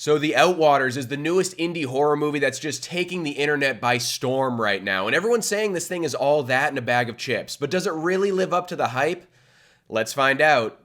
So The Outwaters is the newest indie horror movie that's just taking the internet by storm right now, and everyone's saying this thing is all that in a bag of chips. But does it really live up to the hype? Let's find out.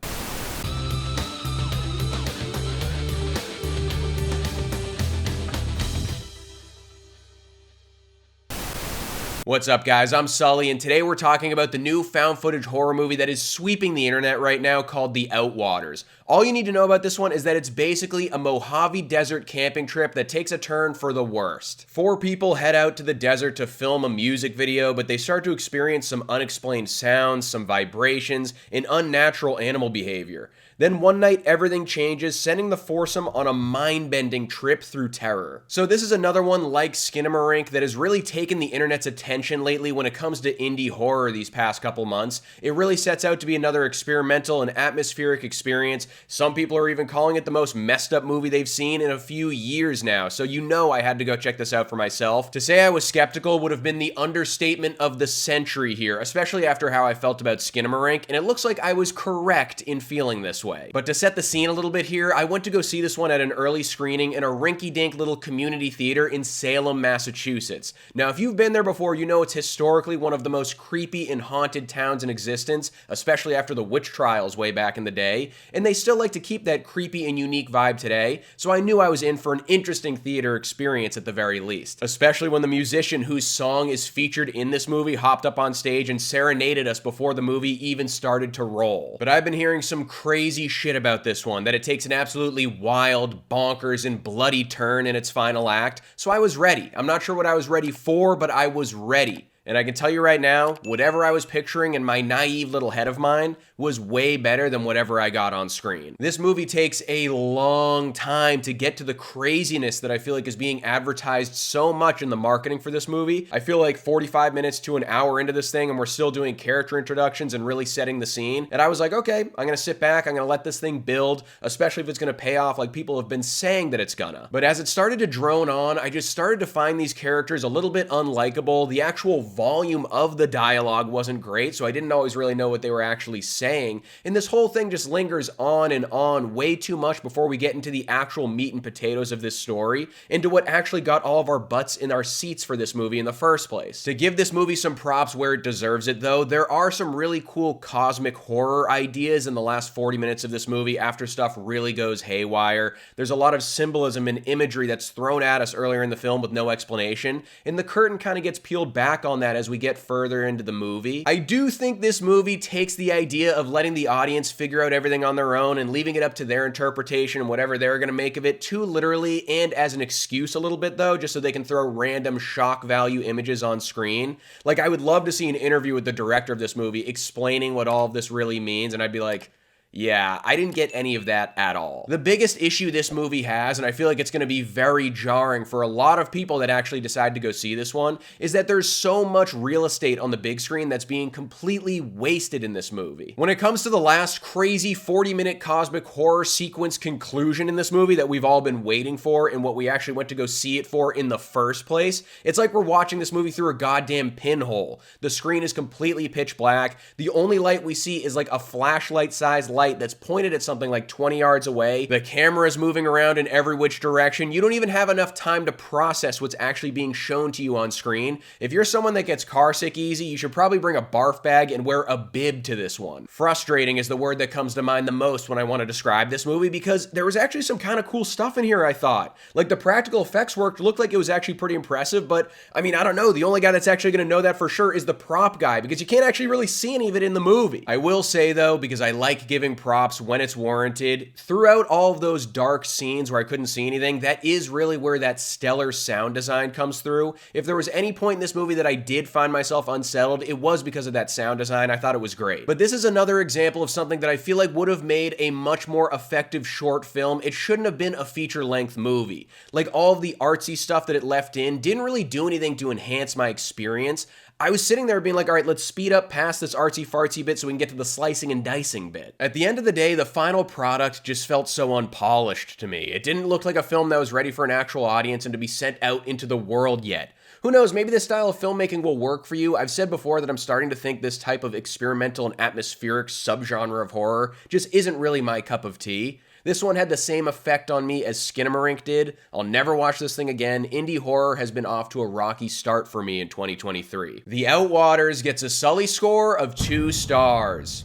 What's up, guys? I'm Sully, and today we're talking about the new found footage horror movie that is sweeping the internet right now called The Outwaters. All you need to know about this one is that it's basically a Mojave Desert camping trip that takes a turn for the worst. 4 people head out to the desert to film a music video, but they start to experience some unexplained sounds, some vibrations, and unnatural animal behavior. Then one night, everything changes, sending the foursome on a mind-bending trip through terror. So this is another one like Skinamarink that has really taken the internet's attention lately when it comes to indie horror these past couple months. It really sets out to be another experimental and atmospheric experience. Some people are even calling it the most messed up movie they've seen in a few years now, so you know I had to go check this out for myself. To say I was skeptical would have been the understatement of the century here, especially after how I felt about Skinamarink, and it looks like I was correct in feeling this way. But to set the scene a little bit here, I went to go see this one at an early screening in a rinky-dink little community theater in Salem, Massachusetts. Now, if you've been there before, you know it's historically one of the most creepy and haunted towns in existence, especially after the witch trials way back in the day, and they still like to keep that creepy and unique vibe today, so I knew I was in for an interesting theater experience at the very least. Especially when the musician whose song is featured in this movie hopped up on stage and serenaded us before the movie even started to roll. But I've been hearing some crazy shit about this one, that it takes an absolutely wild, bonkers, and bloody turn in its final act, so I was ready. I'm not sure what I was ready for, but I was ready. And I can tell you right now, whatever I was picturing in my naive little head of mine was way better than whatever I got on screen. This movie takes a long time to get to the craziness that I feel like is being advertised so much in the marketing for this movie. I feel like 45 minutes to an hour into this thing and we're still doing character introductions and really setting the scene. And I was like, okay, I'm gonna sit back, I'm gonna let this thing build, especially if it's gonna pay off like people have been saying that it's gonna. But as it started to drone on, I just started to find these characters a little bit unlikable. The actual volume of the dialogue wasn't great, so I didn't always really know what they were actually saying, and this whole thing just lingers on and on way too much before we get into the actual meat and potatoes of this story, into what actually got all of our butts in our seats for this movie in the first place. To give this movie some props where it deserves it though, there are some really cool cosmic horror ideas in the last 40 minutes of this movie after stuff really goes haywire. There's a lot of symbolism and imagery that's thrown at us earlier in the film with no explanation, and the curtain kind of gets peeled back on that as we get further into the movie. I do think this movie takes the idea of letting the audience figure out everything on their own and leaving it up to their interpretation and whatever they're going to make of it too literally and as an excuse a little bit though, just so they can throw random shock value images on screen. Like, I would love to see an interview with the director of this movie explaining what all of this really means, and I'd be like, yeah, I didn't get any of that at all. The biggest issue this movie has, and I feel like it's going to be very jarring for a lot of people that actually decide to go see this one, is that there's so much real estate on the big screen that's being completely wasted in this movie. When it comes to the last crazy 40-minute cosmic horror sequence conclusion in this movie that we've all been waiting for and what we actually went to go see it for in the first place, it's like we're watching this movie through a goddamn pinhole. The screen is completely pitch black. The only light we see is like a flashlight-sized light that's pointed at something like 20 yards away. The camera is moving around in every which direction. You don't even have enough time to process what's actually being shown to you on screen. If you're someone that gets car sick easy, you should probably bring a barf bag and wear a bib to this one. Frustrating is the word that comes to mind the most when I want to describe this movie, because there was actually some kind of cool stuff in here, I thought. Like, the practical effects work looked like it was actually pretty impressive, but I mean, I don't know. The only guy that's actually going to know that for sure is the prop guy, because you can't actually really see any of it in the movie. I will say though, because I like giving props when it's warranted, throughout all of those dark scenes where I couldn't see anything, that is really where that stellar sound design comes through. If there was any point in this movie that I did find myself unsettled, it was because of that sound design. I thought it was great. But this is another example of something that I feel like would have made a much more effective short film. It shouldn't have been a feature-length movie. Like, all of the artsy stuff that it left in didn't really do anything to enhance my experience. I was sitting there being like, all right, let's speed up past this artsy-fartsy bit so we can get to the slicing and dicing bit. At the end of the day, the final product just felt so unpolished to me. It didn't look like a film that was ready for an actual audience and to be sent out into the world yet. Who knows, maybe this style of filmmaking will work for you. I've said before that I'm starting to think this type of experimental and atmospheric subgenre of horror just isn't really my cup of tea. This one had the same effect on me as Skinamarink did. I'll never watch this thing again. Indie horror has been off to a rocky start for me in 2023. The Outwaters gets a Sully score of 2 stars.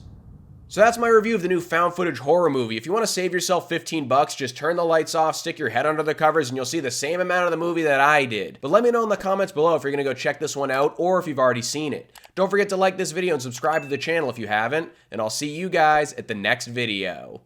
So that's my review of the new found footage horror movie. If you want to save yourself 15 bucks, just turn the lights off, stick your head under the covers, and you'll see the same amount of the movie that I did. But let me know in the comments below if you're going to go check this one out or if you've already seen it. Don't forget to like this video and subscribe to the channel if you haven't, and I'll see you guys at the next video.